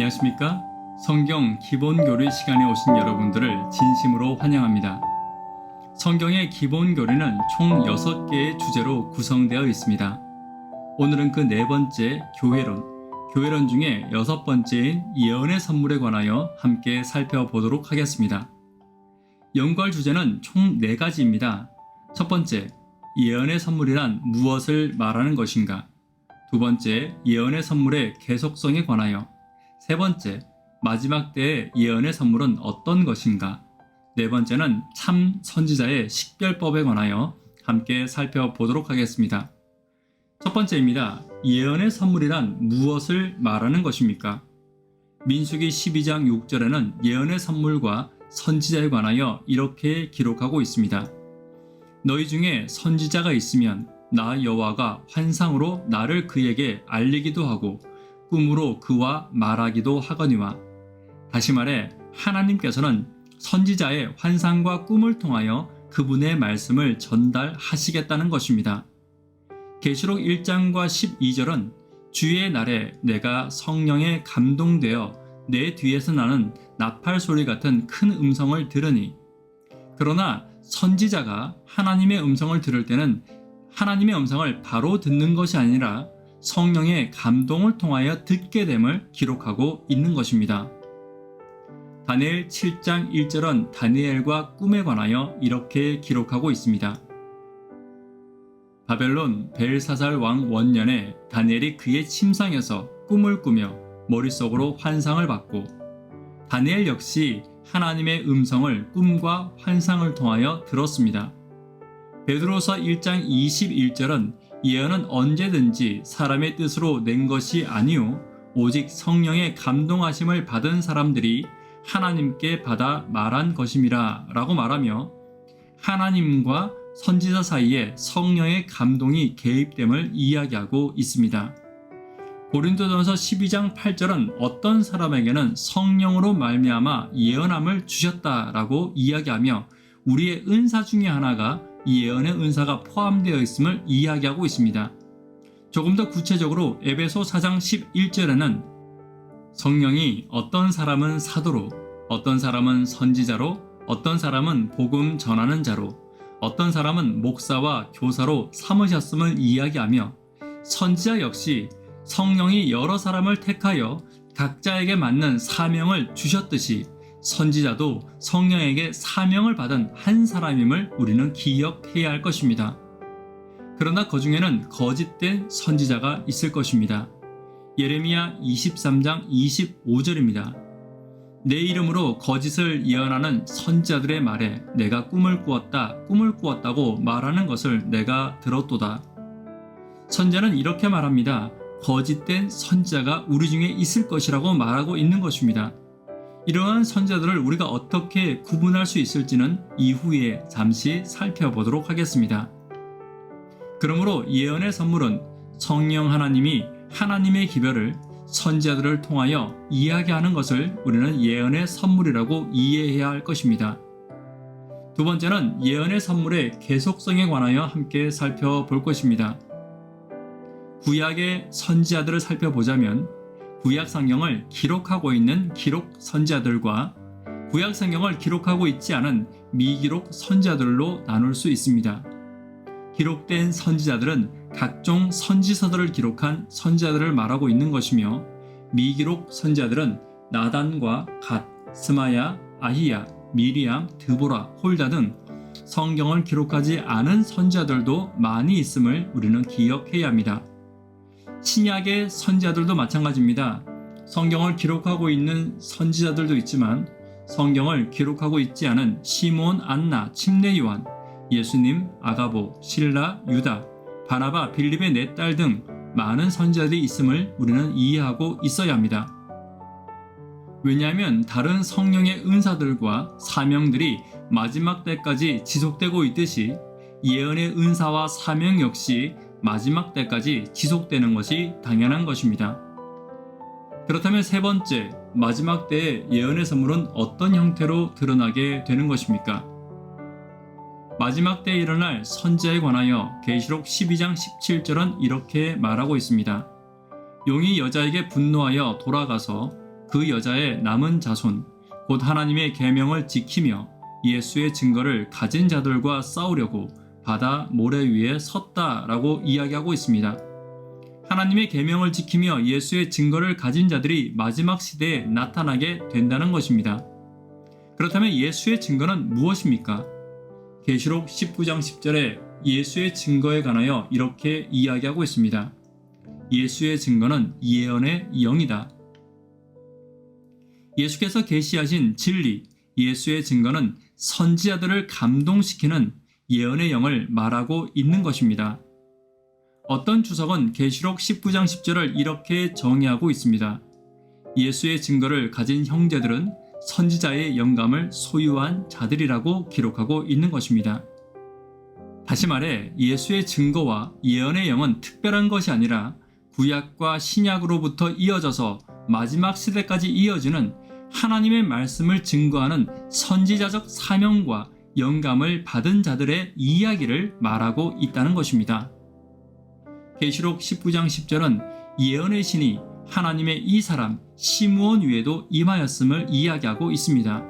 안녕하십니까? 성경 기본교리 시간에 오신 여러분들을 진심으로 환영합니다. 성경의 기본교리는 총 6개의 주제로 구성되어 있습니다. 오늘은 그 네 번째 교회론 중에 6번째인 예언의 선물에 관하여 함께 살펴보도록 하겠습니다. 연구할 주제는 총 4가지입니다. 첫 번째, 예언의 선물이란 무엇을 말하는 것인가? 두 번째, 예언의 선물의 계속성에 관하여. 세 번째, 마지막 때의 예언의 선물은 어떤 것인가? 네 번째는 참 선지자의 식별법에 관하여 함께 살펴보도록 하겠습니다. 첫 번째입니다. 예언의 선물이란 무엇을 말하는 것입니까? 민수기 12장 6절에는 예언의 선물과 선지자에 관하여 이렇게 기록하고 있습니다. 너희 중에 선지자가 있으면 나 여호와가 환상으로 나를 그에게 알리기도 하고 꿈으로 그와 말하기도 하거니와. 다시 말해 하나님께서는 선지자의 환상과 꿈을 통하여 그분의 말씀을 전달하시겠다는 것입니다. 계시록 1장과 12절은 주의 날에 내가 성령에 감동되어 내 뒤에서 나는 나팔 소리 같은 큰 음성을 들으니. 그러나 선지자가 하나님의 음성을 들을 때는 하나님의 음성을 바로 듣는 것이 아니라 성령의 감동을 통하여 듣게 됨을 기록하고 있는 것입니다. 다니엘 7장 1절은 다니엘과 꿈에 관하여 이렇게 기록하고 있습니다. 바벨론 벨사살 왕 원년에 다니엘이 그의 침상에서 꿈을 꾸며 머릿속으로 환상을 받고, 다니엘 역시 하나님의 음성을 꿈과 환상을 통하여 들었습니다. 베드로서 1장 21절은 예언은 언제든지 사람의 뜻으로 낸 것이 아니오 오직 성령의 감동하심을 받은 사람들이 하나님께 받아 말한 것임이라 라고 말하며 하나님과 선지자 사이에 성령의 감동이 개입됨을 이야기하고 있습니다. 고린도전서 12장 8절은 어떤 사람에게는 성령으로 말미암아 예언함을 주셨다라고 이야기하며 우리의 은사 중에 하나가 이 예언의 은사가 포함되어 있음을 이야기하고 있습니다. 조금 더 구체적으로 에베소 4장 11절에는 성령이 어떤 사람은 사도로, 어떤 사람은 선지자로, 어떤 사람은 복음 전하는 자로, 어떤 사람은 목사와 교사로 삼으셨음을 이야기하며 선지자 역시 성령이 여러 사람을 택하여 각자에게 맞는 사명을 주셨듯이 선지자도 성령에게 사명을 받은 한 사람임을 우리는 기억해야 할 것입니다. 그러나 그 중에는 거짓된 선지자가 있을 것입니다. 예레미야 23장 25절입니다. 내 이름으로 거짓을 예언하는 선지자들의 말에 내가 꿈을 꾸었다고 말하는 것을 내가 들었도다. 선지자는 이렇게 말합니다. 거짓된 선지자가 우리 중에 있을 것이라고 말하고 있는 것입니다. 이러한 선지자들을 우리가 어떻게 구분할 수 있을지는 이후에 잠시 살펴보도록 하겠습니다. 그러므로 예언의 선물은 성령 하나님이 하나님의 기별을 선지자들을 통하여 이야기하는 것을 우리는 예언의 선물이라고 이해해야 할 것입니다. 두 번째는 예언의 선물의 계속성에 관하여 함께 살펴볼 것입니다. 구약의 선지자들을 살펴보자면 구약 성경을 기록하고 있는 기록 선지자들과 구약 성경을 기록하고 있지 않은 미기록 선지자들로 나눌 수 있습니다. 기록된 선지자들은 각종 선지서들을 기록한 선지자들을 말하고 있는 것이며 미기록 선지자들은 나단과 갓, 스마야, 아히야, 미리암, 드보라, 홀다 등 성경을 기록하지 않은 선지자들도 많이 있음을 우리는 기억해야 합니다. 신약의 선지자들도 마찬가지입니다. 성경을 기록하고 있는 선지자들도 있지만 성경을 기록하고 있지 않은 시몬, 안나, 침례 요한, 예수님, 아가보, 실라, 유다, 바나바, 빌립의 4딸 등 많은 선지자들이 있음을 우리는 이해하고 있어야 합니다. 왜냐하면 다른 성령의 은사들과 사명들이 마지막 때까지 지속되고 있듯이 예언의 은사와 사명 역시 마지막 때까지 지속되는 것이 당연한 것입니다. 그렇다면 세 번째, 마지막 때의 예언의 선물은 어떤 형태로 드러나게 되는 것입니까? 마지막 때에 일어날 선지자에 관하여 계시록 12장 17절은 이렇게 말하고 있습니다. 용이 여자에게 분노하여 돌아가서 그 여자의 남은 자손, 곧 하나님의 계명을 지키며 예수의 증거를 가진 자들과 싸우려고 바다 모래 위에 섰다라고 이야기하고 있습니다. 하나님의 계명을 지키며 예수의 증거를 가진 자들이 마지막 시대에 나타나게 된다는 것입니다. 그렇다면 예수의 증거는 무엇입니까? 계시록 19장 10절에 예수의 증거에 관하여 이렇게 이야기하고 있습니다. 예수의 증거는 예언의 영이다. 예수께서 계시하신 진리, 예수의 증거는 선지자들을 감동시키는 예언의 영을 말하고 있는 것입니다. 어떤 주석은 계시록 19장 10절을 이렇게 정의하고 있습니다. 예수의 증거를 가진 형제들은 선지자의 영감을 소유한 자들이라고 기록하고 있는 것입니다. 다시 말해 예수의 증거와 예언의 영은 특별한 것이 아니라 구약과 신약으로부터 이어져서 마지막 시대까지 이어지는 하나님의 말씀을 증거하는 선지자적 사명과 영감을 받은 자들의 이야기를 말하고 있다는 것입니다. 계시록 19장 10절은 예언의 신이 하나님의 이 사람 시므온 위에도 임하였음을 이야기하고 있습니다.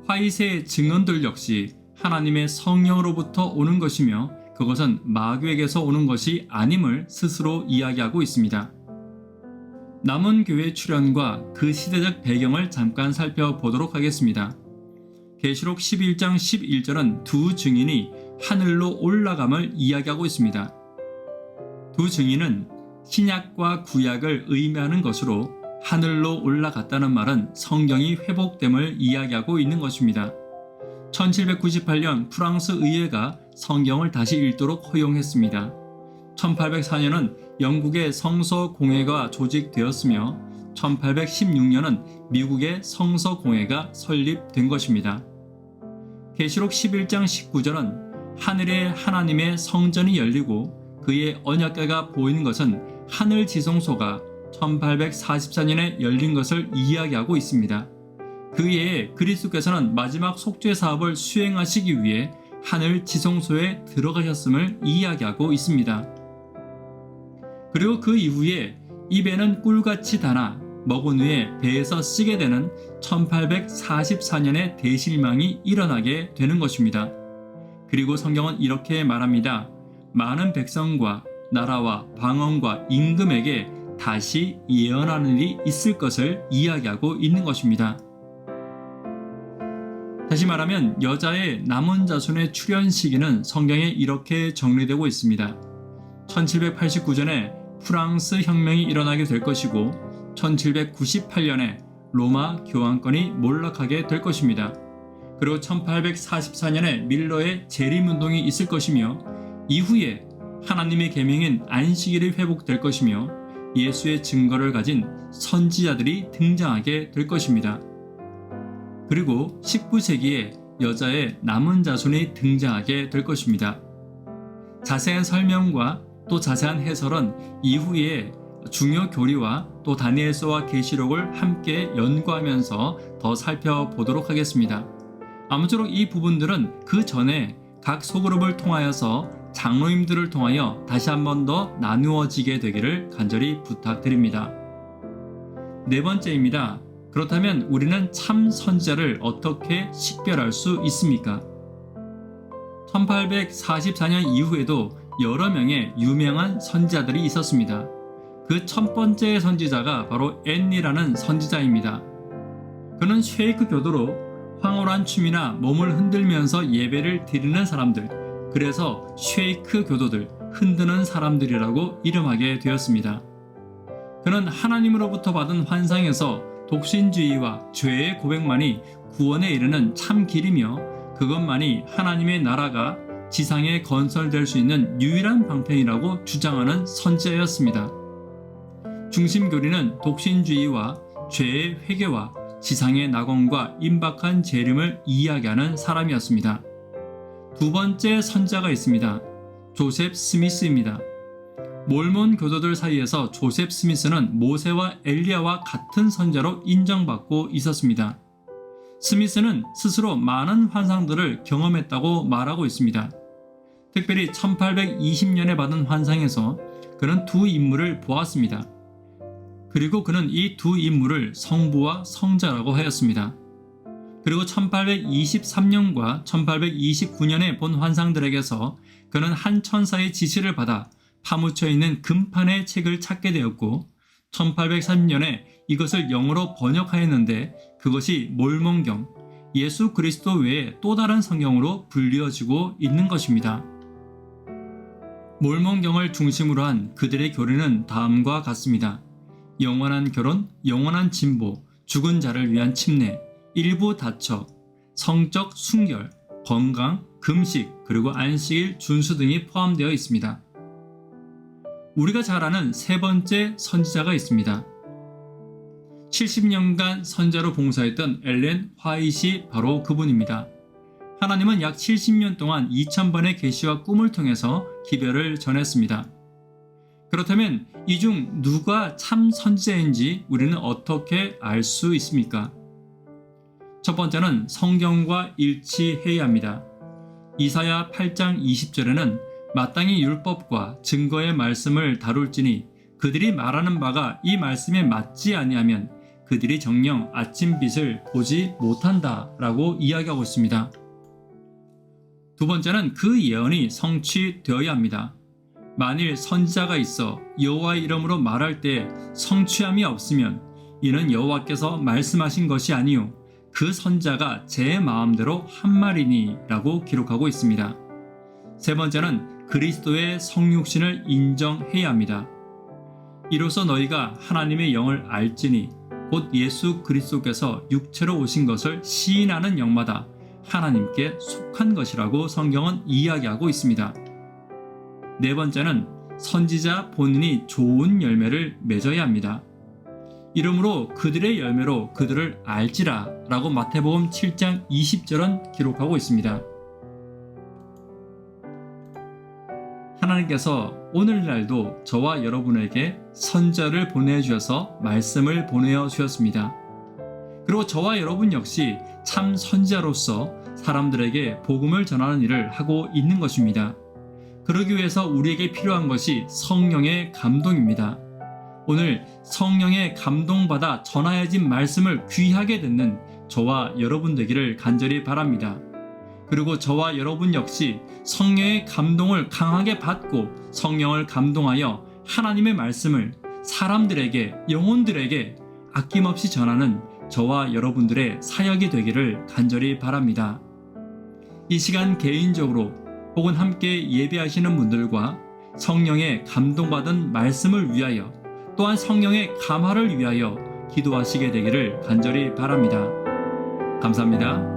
화이세의 증언들 역시 하나님의 성령으로부터 오는 것이며 그것은 마귀에게서 오는 것이 아님을 스스로 이야기하고 있습니다. 남은 교회 출현과 그 시대적 배경을 잠깐 살펴보도록 하겠습니다. 계시록 11장 11절은 두 증인이 하늘로 올라감을 이야기하고 있습니다. 두 증인은 신약과 구약을 의미하는 것으로 하늘로 올라갔다는 말은 성경이 회복됨을 이야기하고 있는 것입니다. 1798년 프랑스 의회가 성경을 다시 읽도록 허용했습니다. 1804년은 영국의 성서공회가 조직되었으며 1816년은 미국의 성서공회가 설립된 것입니다. 계시록 11장 19절은 하늘에 하나님의 성전이 열리고 그의 언약궤가 보이는 것은 하늘 지성소가 1844년에 열린 것을 이야기하고 있습니다. 그 해에 그리스도께서는 마지막 속죄 사업을 수행하시기 위해 하늘 지성소에 들어가셨음을 이야기하고 있습니다. 그리고 그 이후에 입에는 꿀같이 달아 먹은 후에 배에서 쓰게 되는 1844년의 대실망이 일어나게 되는 것입니다. 그리고 성경은 이렇게 말합니다. 많은 백성과 나라와 방언과 임금에게 다시 예언하는 일이 있을 것을 이야기하고 있는 것입니다. 다시 말하면 여자의 남은 자손의 출현 시기는 성경에 이렇게 정리되고 있습니다. 1789년에 프랑스 혁명이 일어나게 될 것이고 1798년에 로마 교황권이 몰락하게 될 것입니다. 그리고 1844년에 밀러의 재림운동이 있을 것이며 이후에 하나님의 계명인 안식일이 회복될 것이며 예수의 증거를 가진 선지자들이 등장하게 될 것입니다. 그리고 19세기에 여자의 남은 자손이 등장하게 될 것입니다. 자세한 설명과 또 자세한 해설은 이후에 중요 교리와 또 다니엘서와 계시록을 함께 연구하면서 더 살펴보도록 하겠습니다. 아무쪼록 이 부분들은 그 전에 각 소그룹을 통하여서 장로님들을 통하여 다시 한 번 더 나누어지게 되기를 간절히 부탁드립니다. 네 번째입니다. 그렇다면 우리는 참 선지자를 어떻게 식별할 수 있습니까? 1844년 이후에도 여러 명의 유명한 선지자들이 있었습니다. 그 첫 번째 선지자가 바로 앤니라는 선지자입니다. 그는 쉐이크 교도로 황홀한 춤이나 몸을 흔들면서 예배를 드리는 사람들, 그래서 쉐이크 교도들, 흔드는 사람들이라고 이름하게 되었습니다. 그는 하나님으로부터 받은 환상에서 독신주의와 죄의 고백만이 구원에 이르는 참 길이며 그것만이 하나님의 나라가 지상에 건설될 수 있는 유일한 방편이라고 주장하는 선지자였습니다. 중심교리는 독신주의와 죄의 회개와 지상의 낙원과 임박한 재림을 이야기하는 사람이었습니다. 두 번째 선지자가 있습니다. 조셉 스미스입니다. 몰몬 교도들 사이에서 조셉 스미스는 모세와 엘리야와 같은 선지자로 인정받고 있었습니다. 스미스는 스스로 많은 환상들을 경험했다고 말하고 있습니다. 특별히 1820년에 받은 환상에서 그는 두 인물을 보았습니다. 그리고 그는 이 두 인물을 성부와 성자라고 하였습니다. 그리고 1823년과 1829년에 본 환상들에게서 그는 한 천사의 지시를 받아 파묻혀 있는 금판의 책을 찾게 되었고 1830년에 이것을 영어로 번역하였는데 그것이 몰몬경, 예수 그리스도 외에 또 다른 성경으로 불리어지고 있는 것입니다. 몰몬경을 중심으로 한 그들의 교리는 다음과 같습니다. 영원한 결혼, 영원한 진보, 죽은 자를 위한 침례, 일부 다처, 성적 순결, 건강, 금식, 그리고 안식일 준수 등이 포함되어 있습니다. 우리가 잘 아는 세 번째 선지자가 있습니다. 70년간 선자로 봉사했던 엘렌 화이트이 바로 그분입니다. 하나님은 약 70년 동안 2000번의 계시와 꿈을 통해서 기별을 전했습니다. 그렇다면 이 중 누가 참 선지자인지 우리는 어떻게 알 수 있습니까? 첫 번째는 성경과 일치해야 합니다. 이사야 8장 20절에는 마땅히 율법과 증거의 말씀을 다룰지니 그들이 말하는 바가 이 말씀에 맞지 아니하면 그들이 정녕 아침빛을 보지 못한다 라고 이야기하고 있습니다. 두 번째는 그 예언이 성취되어야 합니다. 만일 선지자가 있어 여호와의 이름으로 말할 때 성취함이 없으면 이는 여호와께서 말씀하신 것이 아니요 그 선지자가 제 마음대로 한 말이니 라고 기록하고 있습니다. 세 번째는 그리스도의 성육신을 인정해야 합니다. 이로써 너희가 하나님의 영을 알지니 곧 예수 그리스도께서 육체로 오신 것을 시인하는 영마다 하나님께 속한 것이라고 성경은 이야기하고 있습니다. 네 번째는 선지자 본인이 좋은 열매를 맺어야 합니다. 이러므로 그들의 열매로 그들을 알지라 라고 마태복음 7장 20절은 기록하고 있습니다. 하나님께서 오늘날도 저와 여러분에게 선지자를 보내주셔서 말씀을 보내어 주셨습니다. 그리고 저와 여러분 역시 참 선지자로서 사람들에게 복음을 전하는 일을 하고 있는 것입니다. 그러기 위해서 우리에게 필요한 것이 성령의 감동입니다. 오늘 성령의 감동받아 전하여진 말씀을 귀하게 듣는 저와 여러분 되기를 간절히 바랍니다. 그리고 저와 여러분 역시 성령의 감동을 강하게 받고 성령을 감동하여 하나님의 말씀을 사람들에게, 영혼들에게 아낌없이 전하는 저와 여러분들의 사역이 되기를 간절히 바랍니다. 이 시간 개인적으로 혹은 함께 예배하시는 분들과 성령의 감동받은 말씀을 위하여 또한 성령의 감화를 위하여 기도하시게 되기를 간절히 바랍니다. 감사합니다.